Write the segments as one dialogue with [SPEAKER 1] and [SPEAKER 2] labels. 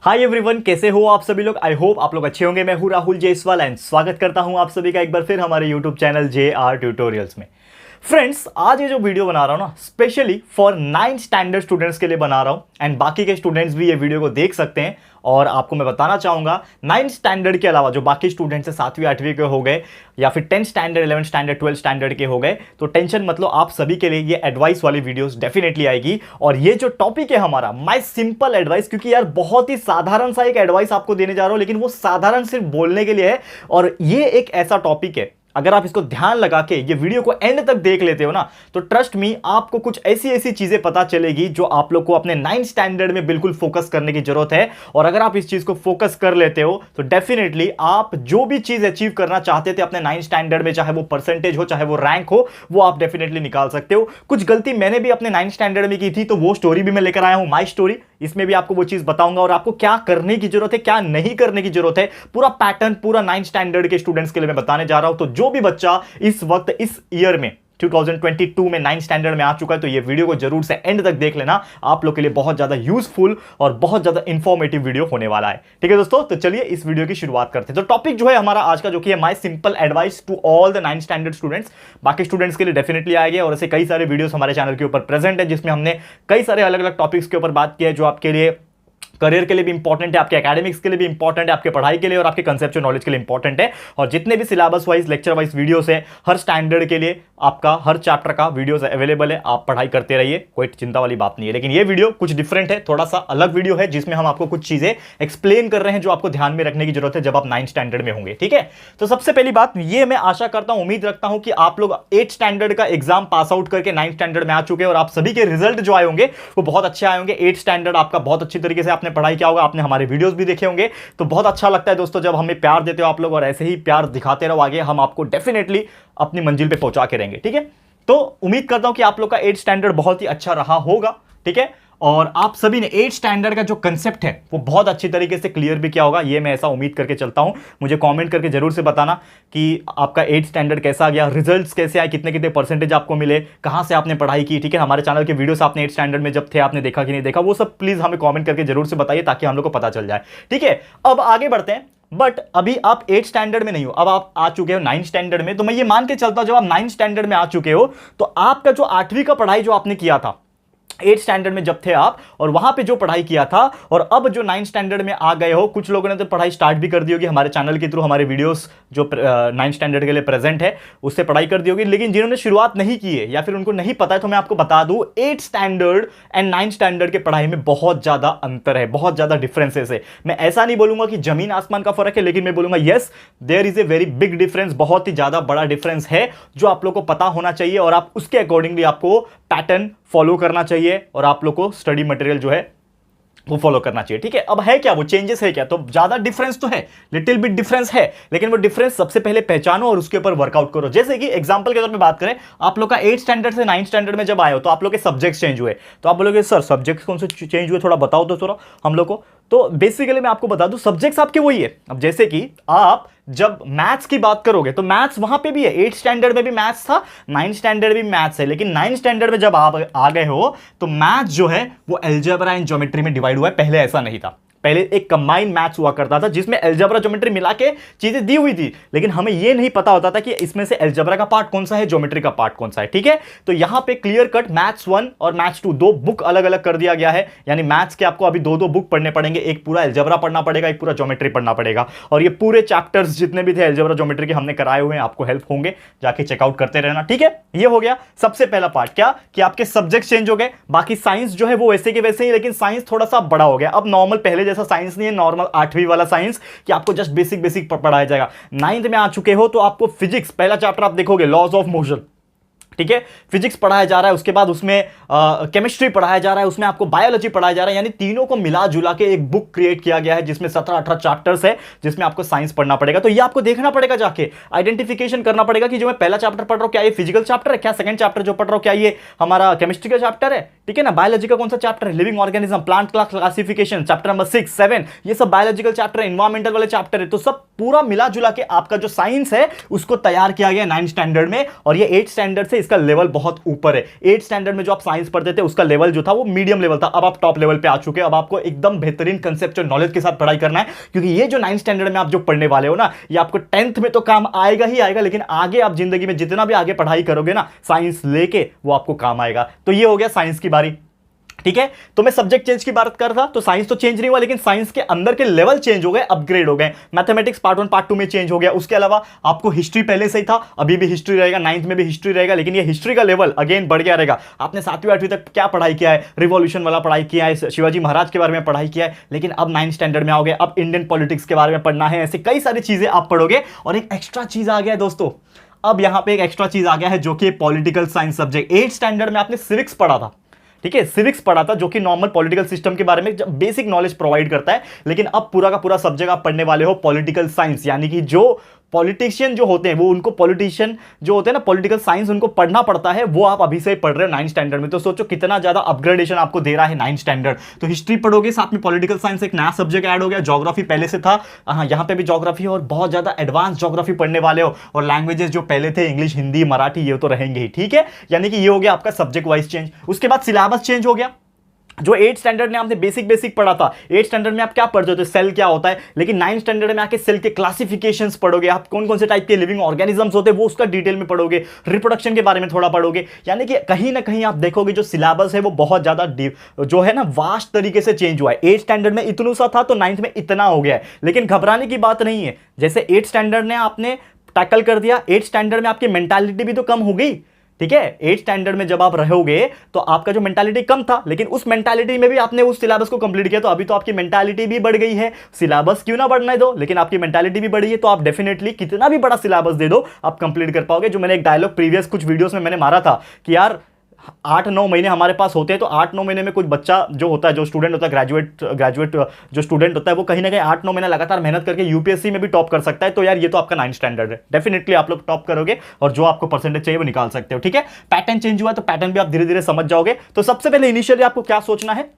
[SPEAKER 1] Hi everyone, कैसे हो आप सभी लोग। आई होप आप लोग अच्छे होंगे। मैं हूं राहुल जायसवाल एंड स्वागत करता हूं आप सभी का एक बार फिर हमारे यूट्यूब चैनल JR ट्यूटोरियल्स में। फ्रेंड्स, आज ये जो वीडियो बना रहा हूं ना, specially for 9th standard students के लिए बना रहा हूं एंड बाकी के स्टूडेंट्स भी ये वीडियो को देख सकते हैं। और आपको मैं बताना चाहूंगा 9th स्टैंडर्ड के अलावा जो बाकी स्टूडेंट्स हैं 7वीं 8वीं के हो गए या फिर 10th standard 11th standard 12th standard के हो गए, तो टेंशन मत लो, आप सभी के लिए ये एडवाइस वाली वीडियोस डेफिनेटली आएगी। और ये जो टॉपिक है हमारा माय सिंपल एडवाइस, क्योंकि यार बहुत ही साधारण सा एक एडवाइस आपको देने जा रहा हूं, लेकिन वो साधारण सिर्फ बोलने के लिए है। और ये एक ऐसा टॉपिक है, अगर आप इसको ध्यान लगा के ये वीडियो को एंड तक देख लेते हो ना, तो ट्रस्ट मी, आपको कुछ ऐसी ऐसी चीजें पता चलेगी जो आप लोग को अपने 9th स्टैंडर्ड में बिल्कुल फोकस करने की जरूरत है। और अगर आप इस चीज को फोकस कर लेते हो तो डेफिनेटली आप जो भी चीज अचीव करना चाहते थे अपने 9th स्टैंडर्ड में, चाहे वो परसेंटेज हो चाहे वो रैंक हो, वो आप डेफिनेटली निकाल सकते हो। कुछ गलती मैंने भी अपने 9th स्टैंडर्ड में की थी, तो वो स्टोरी भी मैं लेकर आया हूं, माई स्टोरी। इसमें भी आपको वो चीज बताऊंगा और आपको क्या करने की जरूरत है, क्या नहीं करने की जरूरत है, पूरा पैटर्न पूरा 9th स्टैंडर्ड के स्टूडेंट्स के लिए मैं बताने जा रहा हूं। तो जो भी बच्चा इस वक्त इस ईयर में 2022 में 9th स्टैंडर्ड में आ चुका है, तो ये वीडियो को जरूर से एंड तक देख लेना, आप लोग के लिए बहुत ज्यादा यूजफुल और बहुत ज्यादा इंफॉर्मेटिव वीडियो होने वाला है। ठीक है दोस्तों, तो चलिए इस वीडियो की शुरुआत करते हैं। तो टॉपिक जो है हमारा आज का, जो कि है my simple advice to all the 9th standard students. बाकी स्टूडेंट्स के लिए डेफिनेटली आएंगे और ऐसे कई सारे वीडियोस हमारे चैनल के ऊपर प्रेजेंट है, जिसमें हमने कई सारे अलग अलग टॉपिक्स के ऊपर बात की है, जो आपके लिए करियर के लिए भी इंपॉर्टेंट है, आपके एकेडमिक्स के लिए भी इंपॉर्टेंट है, आपके पढ़ाई के लिए और आपके कंसेप्चुअल नॉलेज के लिए इंपॉर्टेंट है। और जितने भी syllabus wise lecture wise videos है, हर स्टैंडर्ड के लिए आपका हर चैप्टर का वीडियोस अवेलेबल है, आप पढ़ाई करते रहिए, कोई चिंता वाली बात नहीं है। लेकिन ये वीडियो कुछ डिफरेंट है, थोड़ा सा अलग वीडियो है, जिसमें हम आपको कुछ चीजें एक्सप्लेन कर रहे हैं जो आपको ध्यान में रखने की जरूरत है जब आप 9th स्टैंडर्ड में होंगे। ठीक है, तो सबसे पहली बात ये, मैं आशा करता हूं, उम्मीद रखता हूं कि आप लोग 8th स्टैंडर्ड का एग्जाम पास आउट करके 9th स्टैंडर्ड में आ चुके हैं और आप सभी के रिजल्ट जो आए होंगे वो बहुत अच्छे आए होंगे। 8th स्टैंडर्ड आपका बहुत अच्छी तरीके से आपने पढ़ाई किया होगा, आपने हमारे वीडियोस भी देखे होंगे, तो बहुत अच्छा लगता है दोस्तों जब हमें प्यार देते हो आप लोग, और ऐसे ही प्यार दिखाते रहो आगे, हम आपको डेफिनेटली अपनी मंजिल पे पहुंचा के रहेंगे। ठीक है, तो उम्मीद करता हूं कि आप लोग का 8th स्टैंडर्ड बहुत ही अच्छा रहा होगा। ठीक है, और आप सभी ने 8th स्टैंडर्ड का जो कंसेप्ट है वो बहुत अच्छी तरीके से क्लियर भी किया होगा, ये मैं ऐसा उम्मीद करके चलता हूं। मुझे कमेंट करके जरूर से बताना कि आपका 8th स्टैंडर्ड कैसा गया, रिजल्ट्स कैसे आए, कितने कितने परसेंटेज आपको मिले, कहां से आपने पढ़ाई की। ठीक है, हमारे चैनल के वीडियोस आपने 8th स्टैंडर्ड में जब थे आपने देखा कि नहीं देखा, वो सब प्लीज हमें कॉमेंट करके जरूर से बताइए, ताकि हम लोग को पता चल जाए। ठीक है, अब आगे बढ़ते हैं। बट अभी आप 8th स्टैंडर्ड में नहीं हो, अब आप आ चुके हो 9th स्टैंडर्ड में। तो मैं ये मान के चलता हूं जब आप 9th स्टैंडर्ड में आ चुके हो, तो आपका जो 8वीं का पढ़ाई जो आपने किया था 8th स्टैंडर्ड में जब थे आप, और वहां पे जो पढ़ाई किया था, और अब जो 9th स्टैंडर्ड में आ गए हो, कुछ लोगों ने तो पढ़ाई स्टार्ट भी कर दी होगी हमारे चैनल के थ्रू, हमारे वीडियोस जो 9th स्टैंडर्ड के लिए प्रेजेंट है उससे पढ़ाई कर दी होगी। लेकिन जिन्होंने शुरुआत नहीं की है या फिर उनको नहीं पता है, तो मैं आपको बता दूं 8th standard and 9th standard के पढ़ाई में बहुत ज्यादा अंतर है, बहुत ज्यादा डिफरेंसेस है। मैं ऐसा नहीं बोलूंगा कि जमीन आसमान का फर्क है, लेकिन मैं बोलूंगा yes, there is a very big difference, बहुत ही ज्यादा बड़ा डिफरेंस है, जो आप लोग को पता होना चाहिए और आप उसके अकॉर्डिंगली आपको पैटर्न फॉलो करना चाहिए और आप लोग को स्टडी मटेरियल जो है वो फॉलो करना चाहिए। ठीक है, अब है क्या वो चेंजेस है क्या, तो ज्यादा डिफरेंस तो है, लिटिल बिट डिफरेंस है, लेकिन वो डिफरेंस सबसे पहले पहचानो और उसके ऊपर वर्कआउट करो। जैसे कि एग्जांपल के तौर पे बात करें, आप लोग का 8th स्टैंडर्ड से 9th स्टैंडर्ड में जब आए हो, तो आप लोग के सब्जेक्ट्स चेंज हुए, तो आप बोलोगे सर सब्जेक्ट्स कौन से चेंज हुए, थोड़ा बताओ तो थोड़ा हम लोग को। तो बेसिकली मैं आपको बता दूं, सब्जेक्ट्स आपके वही है। अब जैसे कि आप जब मैथ्स की बात करोगे, तो मैथ्स वहां पे भी है, 8th स्टैंडर्ड में भी मैथ्स था, 9th स्टैंडर्ड में भी मैथ्स है, लेकिन 9th स्टैंडर्ड में जब आप आ गए हो, तो मैथ्स जो है वो अलजेब्रा एंड ज्योमेट्री में डिवाइड हुआ है। पहले ऐसा नहीं था, पहले एक कंबाइंड मैथ्स हुआ करता था, जिसमें अलजेब्रा ज्योमेट्री मिला के चीजें दी हुई थी, लेकिन हमें यह नहीं पता होता था कि इसमें से अलजेब्रा का पार्ट कौन सा है, ज्योमेट्री का पार्ट कौन सा है। ठीक है, तो यहां पे क्लियर कट मैथ्स 1 और मैथ्स 2 दो बुक अलग अलग कर दिया गया है, यानी मैथ्स के आपको अभी दो बुक पढ़ने पड़ेंगे, एक पूरा अलजेब्रा पढ़ना पड़ेगा, एक पूरा ज्योमेट्री पढ़ना पड़ेगा। और ये पूरे चैप्टर्स जितने भी थे अलजेब्रा ज्योमेट्री के हमने कराए हुए हैं, आपको हेल्प होंगे, जाके चेकआउट करते रहना। ठीक है, ये हो गया सबसे पहला पार्ट, क्या कि आपके सब्जेक्ट चेंज हो गए। बाकी साइंस जो है वो वैसे के वैसे ही, लेकिन साइंस थोड़ा सा बड़ा हो गया, अब नॉर्मल पहले जैसा साइंस नहीं है, नॉर्मल 8वीं वाला साइंस कि आपको जस्ट बेसिक पढ़ाया जाएगा। 9th में आ चुके हो तो आपको फिजिक्स पहला चैप्टर आप देखोगे, लॉज ऑफ मोशन। ठीक है, फिजिक्स पढ़ाया जा रहा है, उसके बाद उसमें केमिस्ट्री पढ़ाया जा रहा है, उसमें आपको बायोलॉजी पढ़ाया जा रहा है, यानी तीनों को मिला जुला के एक बुक क्रिएट किया गया है, जिसमें 17-18 चैप्टर्स है, जिसमें आपको साइंस पढ़ना पड़ेगा। तो ये आपको देखना पड़ेगा, जाके आइडेंटिफिकेशन करना पड़ेगा कि जो मैं पहला चैप्टर पढ़ रहा हूं क्या ये फिजिकल चैप्टर है, क्या सेकंड चैप्टर जो पढ़ रहा हूं क्या ये हमारा केमिस्ट्री का चैप्टर है। ठीक है ना, बायोलॉजी का कौन सा चैप्टर है, living organism, plant classification, chapter number 6, 7, ये सब बायोलॉजिकल चैप्टर है, एनवायरमेंटल वाले चैप्टर है। तो सब पूरा मिला जुला के आपका जो साइंस है उसको तैयार किया गया 9th स्टैंडर्ड में, और ये 8th स्टैंडर्ड से का लेवल बहुत ऊपर है। 8th स्टैंडर्ड में जो आप साइंस पढ़ते थे उसका लेवल जो था वो मीडियम लेवल था, अब आप टॉप लेवल पे आ चुके हैं। अब आपको एकदम बेहतरीन कंसेप्चुअल नॉलेज के साथ पढ़ाई करना है, क्योंकि ये जो 9th स्टैंडर्ड में आप जो पढ़ने वाले हो ना, ये आपको 10th में तो काम आएगा ही आएगा, लेकिन आगे आप जिंदगी में जितना भी आगे पढ़ाई करोगे ना साइंस लेके, वो आपको काम आएगा। तो ये हो गया साइंस की बारी, ठीक है। तो मैं सब्जेक्ट चेंज की बात कर रहा था, तो साइंस तो चेंज नहीं हुआ, लेकिन साइंस के अंदर के लेवल चेंज हो गए, अपग्रेड हो गए। मैथमेटिक्स पार्ट 1 पार्ट 2 में चेंज हो गया। उसके अलावा आपको हिस्ट्री पहले से ही था, अभी भी हिस्ट्री रहेगा, 9th में भी हिस्ट्री रहेगा, लेकिन ये हिस्ट्री का लेवल अगेन बढ़ गया रहेगा। आपने 7वीं 8वीं तक क्या पढ़ाई किया है, रिवॉल्यूशन वाला पढ़ाई किया है, शिवाजी महाराज के बारे में पढ़ाई किया है, लेकिन अब 9th स्टैंडर्ड में आओगे, अब इंडियन पॉलिटिक्स के बारे में पढ़ना है। ऐसे कई सारी चीजें आप पढ़ोगे। और एक एक्स्ट्रा चीज आ गया है दोस्तों, अब यहां पे एक एक्स्ट्रा चीज आ गया है, जो कि political science subject. 8th standard में आपने सिविक्स पढ़ा था, ठीक है, सिविक्स पढ़ा था, जो कि नॉर्मल पॉलिटिकल सिस्टम के बारे में बेसिक नॉलेज प्रोवाइड करता है। लेकिन अब पूरा का पूरा सब्जेक्ट आप पढ़ने वाले हो पॉलिटिकल साइंस, यानी कि जो पॉलिटिशियन जो होते हैं वो, उनको पॉलिटिशियन जो होते हैं ना, पॉलिटिकल साइंस उनको पढ़ना पड़ता है, वो आप अभी से पढ़ रहे हो 9th स्टैंडर्ड में। तो सोचो कितना ज्यादा अपग्रेडेशन आपको दे रहा है 9th स्टैंडर्ड। तो हिस्ट्री पढ़ोगे, साथ में पॉलिटिकल साइंस एक नया सब्जेक्ट ऐड हो गया, ज्योग्राफी पहले से था, हाँ यहाँ पे भी ज्योग्राफी, और बहुत ज्यादा एडवांस ज्योग्राफी पढ़ने वाले हो। और लैंग्वेजेस जो पहले थे, इंग्लिश, हिंदी, मराठी, ये तो रहेंगे ही, ठीक है। यानी कि ये हो गया आपका सब्जेक्ट वाइज चेंज। उसके बाद सिलेबस चेंज हो गया। जो 8th स्टैंडर्ड में आपने बेसिक पढ़ा था, 8th स्टैंडर्ड में आप क्या पढ़ते थे, सेल क्या होता है, लेकिन 9th स्टैंडर्ड में आके सेल के क्लासिफिकेशंस पढ़ोगे, आप कौन कौन से टाइप के लिविंग ऑर्गेनिजम्स होते हैं वो उसका डिटेल में पढ़ोगे, रिप्रोडक्शन के बारे में थोड़ा पढ़ोगे। यानी कि कहीं ना कहीं आप देखोगे जो सिलेबस है वो बहुत ज्यादा जो है ना वास्ट तरीके से चेंज हुआ है। 8th स्टैंडर्ड में इतना सा था तो 9th में इतना हो गया है, लेकिन घबराने की बात नहीं है। जैसे 8th स्टैंडर्ड ने आपने टैकल कर दिया, 8th स्टैंडर्ड में आपकी मेंटालिटी भी तो कम हो गई, ठीक है। 8th स्टैंडर्ड में जब आप रहोगे तो आपका जो मेंटालिटी कम था, लेकिन उस मेंटालिटी में भी आपने उस सिलेबस को कंप्लीट किया, तो अभी तो आपकी मेंटालिटी भी बढ़ गई है। सिलेबस क्यों ना बढ़ने दो, लेकिन आपकी मेंटालिटी भी बढ़ी है, तो आप डेफिनेटली कितना भी बड़ा सिलेबस दे दो आप कंप्लीट कर पाओगे। जो मैंने एक डायलॉग प्रीवियस कुछ वीडियोस में मैंने मारा था कि यार 8-9 महीने हमारे पास होते हैं, तो 8-9 महीने में कुछ बच्चा जो होता है, जो स्टूडेंट होता है, ग्रेजुएट जो स्टूडेंट होता है, वो कहीं ना कहीं 8-9 महीना लगातार मेहनत करके यूपीएससी में भी टॉप कर सकता है। तो यार ये तो आपका 9th स्टैंडर्ड है, डेफिनेटली आप लोग टॉप करोगे और जो आपको परसेंटेज चाहिए वो निकाल सकते हो, ठीक है। पैटर्न चेंज हुआ तो पैटर्न भी आप धीरे धीरे समझ जाओगे। तो सबसे पहले इनिशियली आपको क्या सोचना है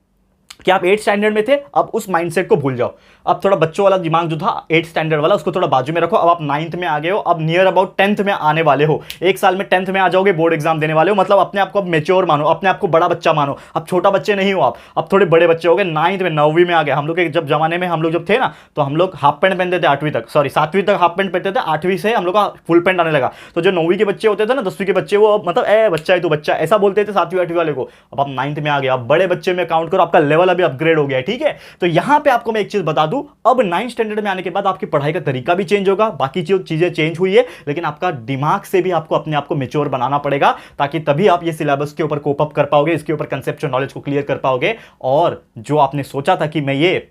[SPEAKER 1] कि आप 8th स्टैंडर्ड में थे, अब उस माइंडसेट को भूल जाओ। अब थोड़ा बच्चों वाला दिमाग जो था 8th स्टैंडर्ड वाला, उसको थोड़ा बाजू में रखो। अब आप 9th में आ गए हो, अब नियर अबाउट 10th में आने वाले हो, एक साल में 10th में आ जाओगे, बोर्ड एग्जाम देने वाले हो। मतलब अपने आप को अब मेच्योर मानो, अपने आप को बड़ा बच्चा मानो। अब छोटा बच्चे नहीं हो आप, अब थोड़े बड़े बच्चे हो गए। 9th में 9वीं में आ गए। हम लोग के जब जमाने में हम लोग जब थे ना, तो हम लोग हाफ पैंट पहनते थे 8वीं तक, सॉरी 7वीं तक हाफ पैंट पहनते थे, 8वीं से हम लोग का फुल पैंट आने लगा। तो जो 9वीं के बच्चे होते थे ना, 10वीं के बच्चे, वो मतलब ए बच्चा है तू बच्चा, ऐसा बोलते थे 7वीं 8वीं वाले को। अब आप 9th में आ गए, अब बड़े बच्चे में काउंट करो, आपका लेवल अभी अपग्रेड हो गया है, ठीक है। तो यहां पे आपको मैं एक चीज बता दूं, अब 9th स्टैंडर्ड में आने के बाद आपकी पढ़ाई का तरीका भी चेंज होगा, बाकी जो चीजें चेंज हुई है, लेकिन आपका दिमाग से भी आपको अपने आप को मेच्योर बनाना पड़ेगा, ताकि तभी आप ये सिलेबस के ऊपर कोप अप कर पाओगे, इसके ऊपर कंसेप्चुअल नॉलेज को क्लियर कर पाओगे। और जो आपने सोचा था कि मैं ये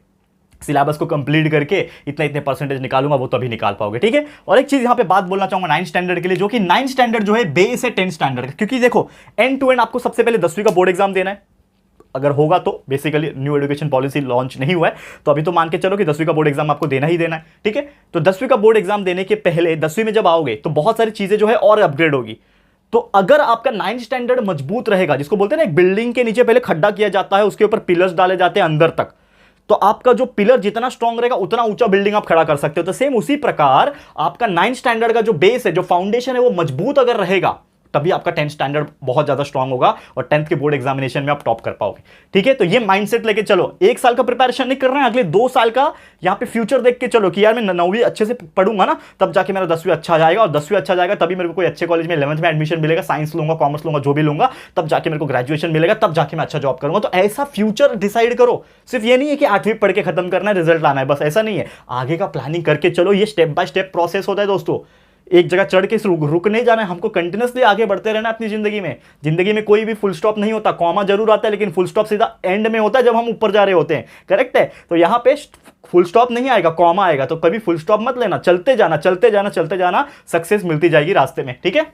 [SPEAKER 1] सिलेबस को कंप्लीट करके इतने परसेंटेज निकालूंगा, वो तभी निकाल पाओगे, ठीक है। और एक चीज यहां पे बात बोलना चाहूंगा 9th स्टैंडर्ड के लिए, जो कि 9th स्टैंडर्ड जो है बेस है 10th स्टैंडर्ड का। क्योंकि देखो एंड टू एंड आपको सबसे पहले 10वीं का बोर्ड एग्जाम देना है, अगर होगा तो। Basically new education policy launch नहीं हुआ है, तो अभी तो मान के चलो कि 10वीं का बोर्ड एग्जाम आपको देना ही देना है, ठीक है। तो 10वीं का बोर्ड एग्जाम देने के पहले 10वीं में जब आओगे तो बहुत सारी चीजें जो है और अपग्रेड होगी। तो अगर आपका 9th स्टैंडर्ड मजबूत रहेगा, जिसको बोलते हैं ना एक बिल्डिंग के नीचे पहले खड्डा किया जाता है, उसके ऊपर पिलर्स डाले जाते हैं अंदर तक, तो आपका जो पिलर जितना स्ट्रांग रहेगा उतना ऊंचा बिल्डिंग आप खड़ा कर सकते हो। तो सेम उसी प्रकार आपका 9th स्टैंडर्ड का जो बेस है, जो फाउंडेशन है, वो मजबूत अगर रहेगा, तभी आपका 10th स्टैंडर्ड बहुत ज्यादा स्ट्रांग होगा और 10th के बोर्ड एग्जामिनेशन में आप टॉप कर पाओगे, ठीक है। तो ये माइंडसेट लेके चलो, एक साल का प्रिपरेशन नहीं कर रहे हैं, अगले 2 साल का यहां पे फ्यूचर देख के चलो कि यार मैं 9वीं अच्छे से पढ़ूंगा ना, तब जाके मेरा 10वीं अच्छा जाएगा, और 10वीं अच्छा जाएगा तभी मेरे को कोई अच्छे कॉलेज में 11th में एडमिशन मिलेगा, साइंस लूंगा, कॉमर्स लूंगा, जो भी लूंगा, तब जाके मेरे को ग्रेजुएशन मिलेगा, तब जाके मैं अच्छा जॉब करूंगा। तो ऐसा फ्यूचर डिसाइड करो। सिर्फ ये नहीं है कि 8वीं पढ़ के खत्म करना है, रिजल्ट लाना है, बस ऐसा नहीं है। आगे का प्लानिंग करके चलो, ये स्टेप बाय स्टेप प्रोसेस होता है दोस्तों। एक जगह चढ़ के रुक नहीं जाना है, हमको कंटिन्यूसली आगे बढ़ते रहना अपनी जिंदगी में। जिंदगी में कोई भी फुल स्टॉप नहीं होता, कॉमा जरूर आता है, लेकिन फुल स्टॉप सीधा एंड में होता है जब हम ऊपर जा रहे होते हैं, करेक्ट है। तो यहां पे फुल स्टॉप नहीं आएगा, कॉमा आएगा, तो कभी फुल स्टॉप मत लेना, चलते जाना चलते जाना चलते जाना, सक्सेस मिलती जाएगी रास्ते में, ठीक है।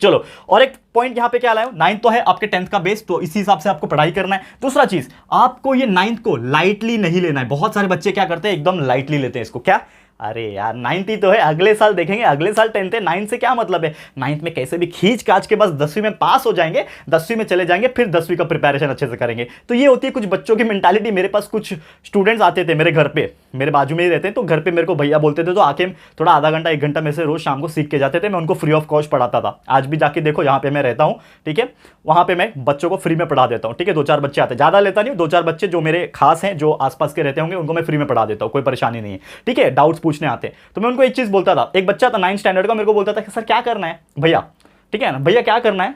[SPEAKER 1] चलो, और एक पॉइंट यहां पे क्या लाया, 9th तो है आपके 10th का बेस, तो इसी हिसाब से आपको पढ़ाई करना है। दूसरा चीज, आपको ये 9th को लाइटली नहीं लेना है। बहुत सारे बच्चे क्या करते हैं, एकदम लाइटली लेते हैं इसको। क्या, अरे यार 9th ही तो है, अगले साल देखेंगे, अगले साल 10th है, 9th से क्या मतलब है। 9th में कैसे भी खींच काच के बस 10वीं में पास हो जाएंगे, 10वीं में चले जाएंगे, फिर 10वीं का प्रिपरेशन अच्छे से करेंगे। तो ये होती है कुछ बच्चों की मेंटालिटी। मेरे पास कुछ स्टूडेंट्स आते थे मेरे घर पे, मेरे बाजू में ही रहते हैं, तो घर पे मेरे को भैया बोलते थे, तो आके थोड़ा आधा घंटा 1 घंटा में से रोज शाम को सीख के जाते थे। मैं उनको फ्री ऑफ कॉस्ट पढ़ाता था। आज भी जाके देखो जहाँ पे मैं रहता हूँ, ठीक है, वहाँ पे मैं बच्चों को फ्री में पढ़ा देता हूँ, ठीक है। 2-4 बच्चे आते हैं, ज़्यादा लेता नहीं हूँ, 2-4 बच्चे जो मेरे खास हैं, जो आसपास के रहते होंगे, उनको मैं फ्री में पढ़ा देता हूँ, कोई परेशानी नहीं है, ठीक है। डाउट्स पूछने आते हैं तो मैं उनको एक चीज़ बोलता था। एक बच्चा था 9th स्टैंडर्ड का, मेरे को बोलता था कि सर क्या करना है भैया, ठीक है ना भैया, क्या करना है,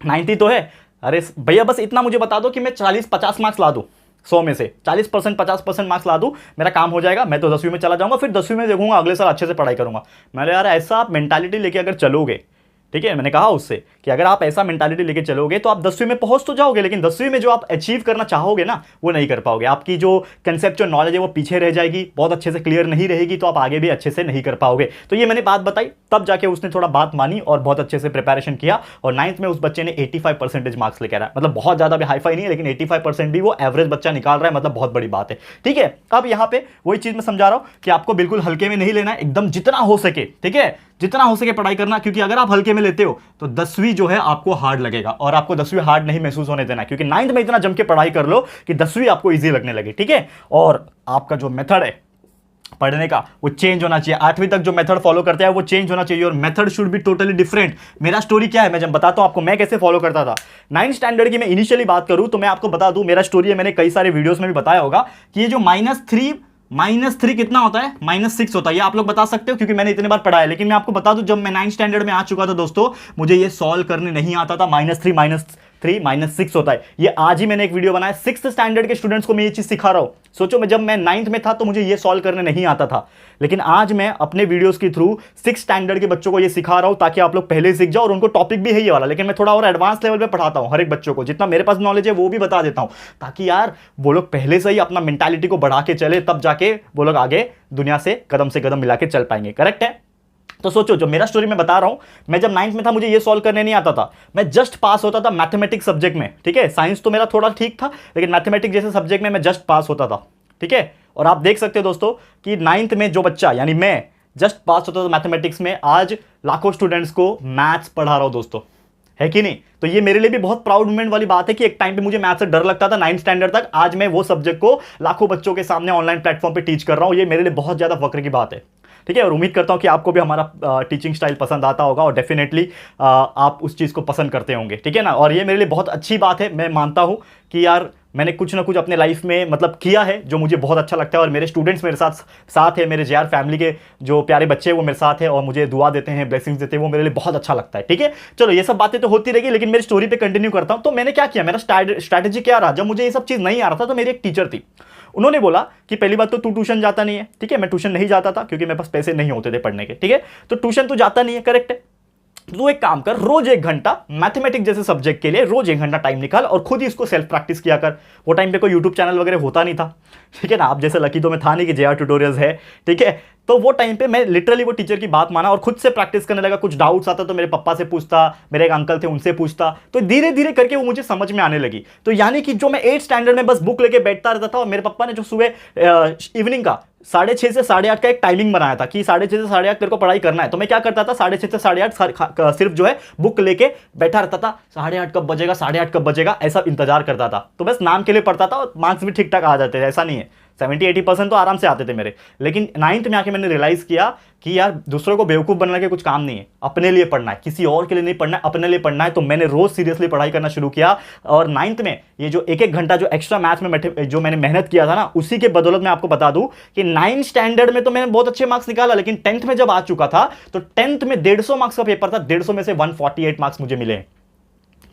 [SPEAKER 1] 90 तो है, अरे भैया बस इतना मुझे बता दो कि मैं 40-50 मार्क्स ला दूँ, 100 में से 40% 50% मार्क्स ला दूं, मेरा काम हो जाएगा, मैं तो 10वीं में चला जाऊंगा, फिर 10वीं में देखूंगा अगले साल अच्छे से पढ़ाई करूंगा। मैंने यार ऐसा आप मेंटालिटी लेके अगर चलोगे, ठीक है, मैंने कहा उससे कि अगर आप ऐसा मेंटालिटी लेके चलोगे तो आप 10वीं में पहुंच तो जाओगे, लेकिन 10वीं में जो आप अचीव करना चाहोगे ना, वो नहीं कर पाओगे। आपकी जो कंसेप्चुअल नॉलेज है वो पीछे रह जाएगी, बहुत अच्छे से क्लियर नहीं रहेगी, तो आप आगे भी अच्छे से नहीं कर पाओगे। तो ये मैंने बात बताई, तब जाके उसने थोड़ा बात मानी और बहुत अच्छे से प्रिपरेशन किया, और 9th में उस बच्चे ने 85% मार्क्स लेकर आया। मतलब बहुत ज्यादा भी हाईफाई नहीं है, लेकिन 85% भी वो एवरेज बच्चा निकाल रहा है, मतलब बहुत बड़ी बात है, ठीक है। अब यहाँ पे वही चीज मैं समझा रहा हूं कि आपको बिल्कुल हल्के में नहीं लेना है, एकदम जितना हो सके, ठीक है, जितना हो सके पढ़ाई करना, क्योंकि अगर आप हल्के में लेते हो तो 10वीं जो है आपको हार्ड लगेगा, और आपको 10वीं हार्ड नहीं महसूस होने देना, क्योंकि 9th में इतना जम के पढ़ाई कर लो कि 10वीं आपको इजी लगने लगे, ठीक है। और आपका जो मेथड है पढ़ने का वो चेंज होना चाहिए। 8वीं तक जो मेथड फॉलो करते हैं वो चेंज होना चाहिए, और method should be totally different. मेरा स्टोरी क्या है मैं जब बताता हूं आपको, मैं कैसे फॉलो करता था 9th स्टैंडर्ड की। मैं इनिशियली बात करूं तो मैं आपको बता दूं, मेरा स्टोरी है, मैंने कई सारे वीडियोस में भी बताया होगा कि ये जो -3 कितना होता है, -6 होता है। ये आप लोग बता सकते हो क्योंकि मैंने इतने बार पढ़ा है। लेकिन मैं आपको बता दूं, जब मैं 9th स्टैंडर्ड में आ चुका था दोस्तों, मुझे ये सॉल्व करने नहीं आता था। -3 होता है, ये आज ही मैंने एक वीडियो बनाया। 6th स्टैंडर्ड के स्टूडेंट्स को मैं ये चीज सिखा रहा हूं। सोचो, मैं जब मैं 9th में था तो मुझे ये सॉल्व करने नहीं आता था, लेकिन आज मैं अपने वीडियोस के थ्रू 6th स्टैंडर्ड के बच्चों को ये सिखा रहा हूं, ताकि आप लोग पहले सीख जाओ। और उनको टॉपिक भी है ये वाला, लेकिन मैं थोड़ा और एडवांस लेवल पे पढ़ाता हूं हर एक बच्चों को। जितना मेरे पास नॉलेज है वो भी बता देता हूं, ताकि यार वो लोग पहले से ही अपना मेंटालिटी को बढ़ा के चले, तब जाके वो लोग आगे दुनिया से कदम मिला के चल पाएंगे। करेक्ट है? तो सोचो, जो मेरा स्टोरी मैं बता रहा हूं, मैं जब 9th में था मुझे ये सॉल्व करने नहीं आता था। मैं जस्ट पास होता था मैथमेटिक्स सब्जेक्ट में, ठीक है। साइंस तो मेरा थोड़ा ठीक था, लेकिन मैथमेटिक्स जैसे सब्जेक्ट में मैं जस्ट पास होता था, ठीक है। और आप देख सकते हो दोस्तों कि 9th में जो बच्चा, यानी मैं, जस्ट पास होता था मैथमेटिक्स में, आज लाखों स्टूडेंट्स को मैथ्स पढ़ा रहा हूं दोस्तों, है कि नहीं। तो ये मेरे लिए भी बहुत प्राउड मोमेंट वाली बात है कि एक टाइम पे मुझे मैथ से डर लगता था 9th स्टैंडर्ड तक, आज मैं वो सब्जेक्ट को लाखों बच्चों के सामने ऑनलाइन प्लेटफॉर्म पे टीच कर रहा हूं। ये मेरे लिए बहुत ज्यादा फक्र की बात है, ठीक है। और उम्मीद करता हूं कि आपको भी हमारा टीचिंग स्टाइल पसंद आता होगा, और डेफिनेटली आप उस चीज़ को पसंद करते होंगे, ठीक है ना। और ये मेरे लिए बहुत अच्छी बात है। मैं मानता हूं कि यार मैंने कुछ ना कुछ अपने लाइफ में मतलब किया है जो मुझे बहुत अच्छा लगता है, और मेरे स्टूडेंट्स मेरे साथ है, मेरे JR फैमिली के जो प्यारे बच्चे हैं वो मेरे साथ है, और मुझे दुआ देते हैं, ब्लेसिंग्स देते हैं, वो मेरे लिए बहुत अच्छा लगता है, ठीक है। चलो, ये सब बातें तो होती रहेगी, लेकिन मेरी स्टोरी पे कंटिन्यू करता हूं। तो मैंने क्या किया, मेरा स्ट्रैटेजी क्या रहा, जब मुझे ये सब चीज़ नहीं आ रहा था तो मेरी एक टीचर थी। उन्होंने बोला कि पहली बात तो तू ट्यूशन जाता नहीं है, ठीक है। मैं ट्यूशन नहीं जाता था क्योंकि मेरे पास पैसे नहीं होते थे पढ़ने के, ठीक है। तो ट्यूशन तू जाता नहीं है, करेक्ट है। तू एक काम कर, रोज 1 घंटा मैथमेटिक्स जैसे सब्जेक्ट के लिए रोज 1 घंटा टाइम निकाल, और खुद ही इसको सेल्फ प्रैक्टिस किया कर। वो टाइम पे कोई यूट्यूब चैनल वगैरह होता नहीं था, ठीक है ना। आप जैसे लकी तो मैं था नहीं कि JR ट्यूटोरियल्स है, ठीक है। तो वो टाइम पे मैं लिटरली वो टीचर की बात माना और खुद से प्रैक्टिस करने लगा। कुछ डाउट्स आता तो मेरे पापा से पूछता, मेरे एक अंकल थे उनसे पूछता, तो धीरे धीरे करके वो मुझे समझ में आने लगी। तो यानी कि जो मैं 8th स्टैंडर्ड में बस बुक लेके बैठता रहता था, और मेरे पापा ने जो सुबह इवनिंग का 6:30 से 8:30 का एक टाइमिंग बनाया था कि 6:30 से 8:30 तेरे को पढ़ाई करना है, तो मैं क्या करता था, 6:30 से 8:30 सिर्फ जो है बुक लेके बैठा रहता था। 8:30 कब बजेगा, 8:30 कब बजेगा, ऐसा इंतजार करता था। तो बस नाम के लिए पढ़ता था, और मार्क्स भी ठीक ठाक आ जाते थे, ऐसा नहीं है, 70-80% तो आराम से आते थे मेरे। लेकिन 9th में आके मैंने रियलाइज किया कि यार दूसरों को बेवकूफ बनने के कुछ काम नहीं है, अपने लिए पढ़ना है, किसी और के लिए नहीं पढ़ना है, अपने लिए पढ़ना है। तो मैंने रोज सीरियसली पढ़ाई करना शुरू किया, और 9th में ये जो 1-1 घंटा जो एक्स्ट्रा मैथ्स में जो मैंने मेहनत किया था ना, उसी के बदौलत मैं आपको बता दूं कि 9th स्टैंडर्ड में तो मैंने बहुत अच्छे मार्क्स निकाला, लेकिन 10th में जब आ चुका था तो 10th में 150 मार्क्स का पेपर था, 150 में से 148 मार्क्स मुझे मिले,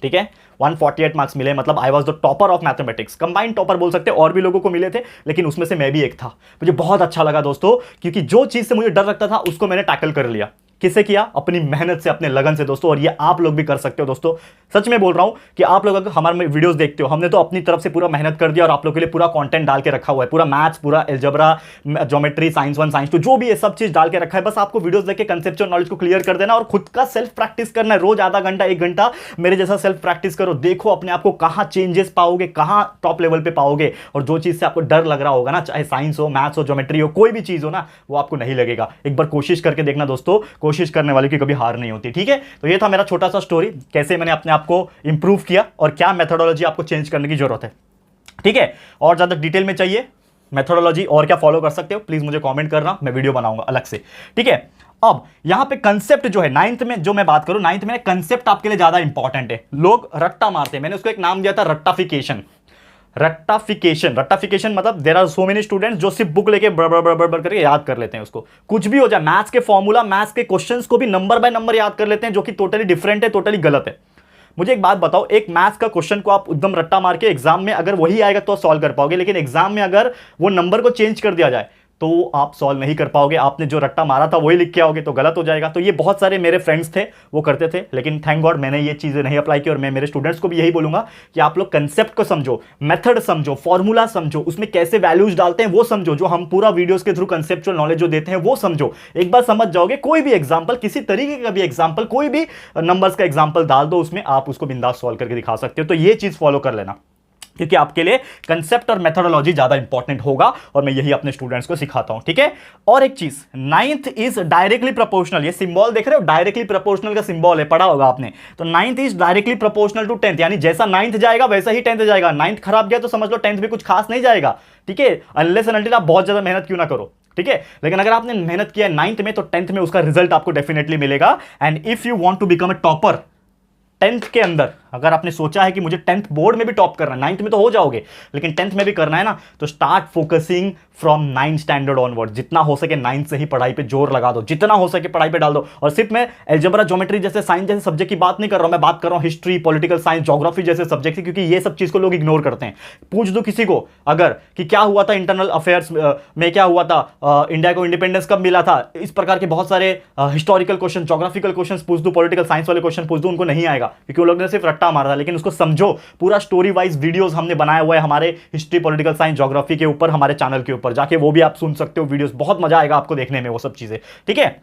[SPEAKER 1] ठीक है। 148 मार्क्स मिले, मतलब I was the topper of mathematics, combined topper बोल सकते हैं। और भी लोगों को मिले थे, लेकिन उसमें से मैं भी एक था। मुझे बहुत अच्छा लगा दोस्तों, क्योंकि जो चीज से मुझे डर लगता था उसको मैंने टैकल कर लिया। किससे किया? अपनी मेहनत से, अपने लगन से दोस्तों। और ये आप लोग भी कर सकते हो दोस्तों। सच में बोल रहा हूं कि आप लोग अगर हमारे वीडियोस देखते हो, हमने तो अपनी तरफ से पूरा मेहनत कर दिया, और आप लोग के लिए पूरा कंटेंट डाल के रखा हुआ है, पूरा मैथ्स, पूरा अलजेब्रा, ज्योमेट्री, साइंस 1, साइंस 2, जो भी ये सब चीज डाल के रखा है। बस आपको वीडियोस देख के कंसेप्चुअल नॉलेज को क्लियर कर देना, और खुद का सेल्फ प्रैक्टिस करना है। रोज आधा घंटा 1 घंटा मेरे जैसा सेल्फ प्रैक्टिस करो, देखो अपने आप को कहां चेंजेस पाओगे, कहां टॉप लेवल पे पाओगे। और जो चीज से आपको डर लग रहा होगा ना, चाहे साइंस हो, मैथ्स हो, ज्योमेट्री हो, कोई भी चीज हो ना, वो आपको नहीं लगेगा। एक बार कोशिश करके देखना दोस्तों, कोशिश करने वाले की कभी हार नहीं होती, ठीक है। तो ये था मेरा छोटा सा स्टोरी, कैसे मैंने अपने आप को इंप्रूव किया और क्या मेथोडोलॉजी आपको चेंज करने की जरूरत है, ठीक है। और ज्यादा डिटेल में चाहिए मेथोडोलॉजी और क्या फॉलो कर सकते हो प्लीज मुझे कमेंट करना, मैं वीडियो बनाऊंगा अलग से, ठीक है। अब यहां पे कंसेप्ट जो है नाइन्थ में जो मैं बात करूं, नाइन्थ में कंसेप्ट आपके लिए ज्यादा इंपॉर्टेंट है। लोग रट्टा मारते हैं, मैंने उसको एक नाम दिया था रट्टाफिकेशन। रट्टाफिकेशन मतलब there are so many students जो सिर्फ बुक लेके बड़ करके याद कर लेते हैं उसको, कुछ भी हो जाए, मैथ्स के फॉर्मूला, मैथ्स के क्वेश्चंस को भी नंबर बाय नंबर याद कर लेते हैं, जो कि टोटली डिफरेंट है, टोटली गलत है। मुझे एक बात बताओ, एक मैथ्स का क्वेश्चन को आप एकदम रट्टा मार के एग्जाम में अगर वही आएगा तो सॉल्व कर पाओगे, लेकिन एग्जाम में अगर वो नंबर को चेंज कर दिया जाए तो आप सॉल्व नहीं कर पाओगे। आपने जो रट्टा मारा था वही लिख के आओगे तो गलत हो जाएगा। तो ये बहुत सारे मेरे फ्रेंड्स थे वो करते थे, लेकिन थैंक गॉड मैंने ये चीजें नहीं अप्लाई की। और मैं मेरे स्टूडेंट्स को भी यही बोलूंगा कि आप लोग कंसेप्ट को समझो, मेथड समझो, फॉर्मूला समझो, उसमें कैसे वैल्यूज डालते हैं वो समझो, जो हम पूरा वीडियोस के थ्रू कंसेप्चुअल नॉलेज जो देते हैं वो समझो। एक बार समझ जाओगे, कोई भी एग्जाम्पल, किसी तरीके का भी एग्जाम्पल, कोई भी नंबर्स का एग्जाम्पल डाल दो उसमें, आप उसको बिंदास सॉल्व करके दिखा सकते हो। तो ये चीज फॉलो कर लेना, क्योंकि आपके लिए कंसेप्ट और मेथोडोलॉजी ज्यादा इंपॉर्टेंट होगा और मैं यही अपने स्टूडेंट्स को सिखाता हूं, ठीक है। और एक चीज, नाइन्थ इज डायरेक्टली प्रोपोर्शनल, ये सिंबल देख रहे हो, डायरेक्टली प्रोपोर्शनल का सिंबल है, पढ़ा होगा आपने। तो ninth is directly proportional to tenth, यानी जैसा नाइन्थ जाएगा वैसा ही टेंथ जाएगा। नाइन्थ खराब गया तो समझ लो टेंथ भी कुछ खास नहीं जाएगा, ठीक है, अनलेस एंड अनटिल आप बहुत ज्यादा मेहनत क्यों ना करो, ठीक है। लेकिन अगर आपने मेहनत किया नाइन्थ में तो टेंथ में उसका रिजल्ट आपको डेफिनेटली मिलेगा। And if you want to become a topper tenth के अंदर, अगर आपने सोचा है कि मुझे टेंथ बोर्ड में भी टॉप करना है, नाइन्थ में तो हो जाओगे लेकिन टेंथ में भी करना है ना, तो start focusing from 9th standard onward. जितना हो सके 9th से ही पढ़ाई पे जोर लगा दो, जितना हो सके पढ़ाई पे डाल दो। और सिर्फ मैं अलजेब्रा, ज्योमेट्री जैसे साइंस जैसे सब्जेक्ट की बात नहीं कर रहा हूं, मैं बात कर रहा हूं हिस्ट्री, पॉलिटिकल साइंस, ज्योग्राफी जैसे सब्जेक्ट की, क्योंकि ये सब चीज को लोग इग्नोर करते हैं। पूछ दो किसी को अगर कि क्या हुआ था इंटरनल अफेयर्स में, क्या हुआ था, इंडिया को इंडिपेंडेंस कब मिला था, इस प्रकार के बहुत सारे हिस्टोरिकल क्वेश्चन, ज्योग्राफिकल क्वेश्चन पूछ दो, पॉलिटिकल साइंस वाले क्वेश्चन पूछ दो, उनको नहीं आएगा क्योंकि वो लोग ने सिर्फ रट्टा मारा था। लेकिन उसको समझो, पूरा स्टोरी वाइज वीडियोस हमने बनाया हुआ है हमारे हिस्ट्री, पॉलिटिकल साइंस, ज्योग्राफी के ऊपर, हमारे चैनल के ऊपर जाके वो भी आप सुन सकते हो वीडियोस, बहुत मजा आएगा आपको देखने में वो सब चीजें, ठीक है।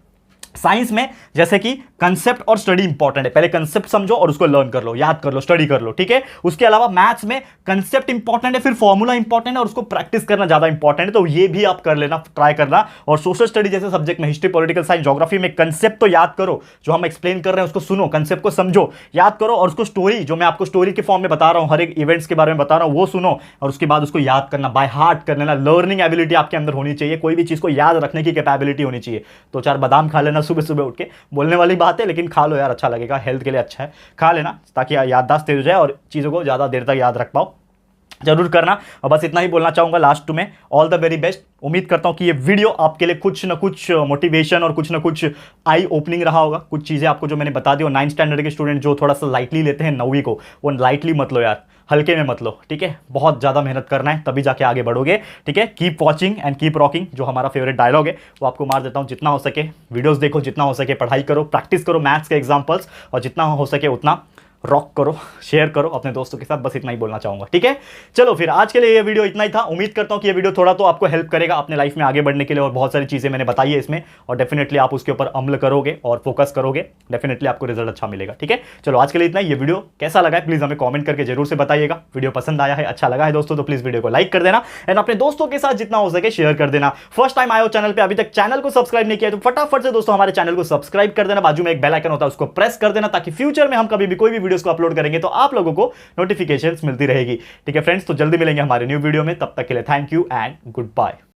[SPEAKER 1] साइंस में जैसे कि कंसेप्ट और स्टडी इंपॉर्टेंट है, पहले कंसेप्ट समझो और उसको लर्न कर लो, याद कर लो, स्टडी कर लो, ठीक है। उसके अलावा मैथ्स में कंसेप्ट इंपॉर्टेंट है, फिर फॉर्मूला इंपॉर्टेंट है और उसको प्रैक्टिस करना ज्यादा इंपॉर्टेंट है, तो ये भी आप कर लेना, ट्राई करना। और सोशल स्टडी जैसे सब्जेक्ट में, हिस्ट्री, पॉलिटिकल साइंस, ज्योग्राफी में कंसेप्ट तो याद करो, जो हम एक्सप्लेन कर रहे हैं उसको सुनो, कंसेप्ट को समझो, याद करो, और उसको स्टोरी, जो मैं आपको स्टोरी के फॉर्म में बता रहा हूं, हर एक इवेंट्स के बारे में बता रहा हूं, वो सुनो और उसके बाद उसको याद करना, बाय हार्ट कर लेना। लर्निंग एबिलिटी आपके अंदर होनी चाहिए, कोई भी चीज को याद रखने की कैपेबिलिटी होनी चाहिए। तो 4 बादाम खा लेना सुबह सुबह उठ के, बोलने वाली बात है लेकिन खा लो यार, अच्छा लगेगा, हेल्थ के लिए अच्छा है, खा लेना ताकि याददाश्त तेज हो जाए और चीज़ों को ज़्यादा देर तक याद रख पाओ, जरूर करना। और बस इतना ही बोलना चाहूंगा लास्ट में, ऑल द वेरी बेस्ट। उम्मीद करता हूं कि ये वीडियो आपके लिए कुछ ना कुछ मोटिवेशन और कुछ ना कुछ आई ओपनिंग रहा होगा। कुछ चीज़ें आपको जो मैंने बता दी, और 9th स्टैंडर्ड के स्टूडेंट जो थोड़ा सा लाइटली लेते हैं 9वीं को, वो लाइटली मत लो यार, हल्के में मत लो, ठीक है। बहुत ज़्यादा मेहनत करना है तभी जाके आगे बढ़ोगे, ठीक है। Keep watching and keep rocking, जो हमारा फेवरेट डायलॉग है वो आपको मार देता हूँ। जितना हो सके वीडियोस देखो, जितना हो सके पढ़ाई करो, प्रैक्टिस करो मैथ्स के एग्जाम्पल्स, और जितना हो सके उतना रॉक करो, शेयर करो अपने दोस्तों के साथ, बस इतना ही बोलना चाहूंगा, ठीक है। चलो फिर आज के लिए ये वीडियो इतना ही था। उम्मीद करता हूं कि ये वीडियो थोड़ा तो आपको हेल्प करेगा अपने लाइफ में आगे बढ़ने के लिए, और बहुत सारी चीजें मैंने बताई है इसमें, और डेफिनेटली आप उसके ऊपर अमल करोगे और फोकस करोगे, डेफिनेटली आपको रिजल्ट अच्छा मिलेगा, ठीक है। चलो आज के लिए इतना ही। ये वीडियो कैसा लगा है प्लीज हमें कॉमेंट करके जरूर से बताइएगा। वीडियो पसंद आया है, अच्छा लगा है दोस्तों, तो प्लीज वीडियो को लाइक कर देना एंड अपने दोस्तों के साथ जितना हो सके शेयर कर देना। फर्स्ट टाइम आए हो चैनल पे, अभी तक चैनल को सब्सक्राइब नहीं किया तो फटाफट से दोस्तों हमारे चैनल को सब्सक्राइब कर देना। बाजू में एक बेल आइकन होता है उसको प्रेस कर देना, ताकि फ्यूचर में हम कभी भी कोई भी वीडियोस को अपलोड करेंगे तो आप लोगों को नोटिफिकेशंस मिलती रहेगी, ठीक है फ्रेंड्स। तो जल्दी मिलेंगे हमारे न्यू वीडियो में, तब तक के लिए thank you and good bye.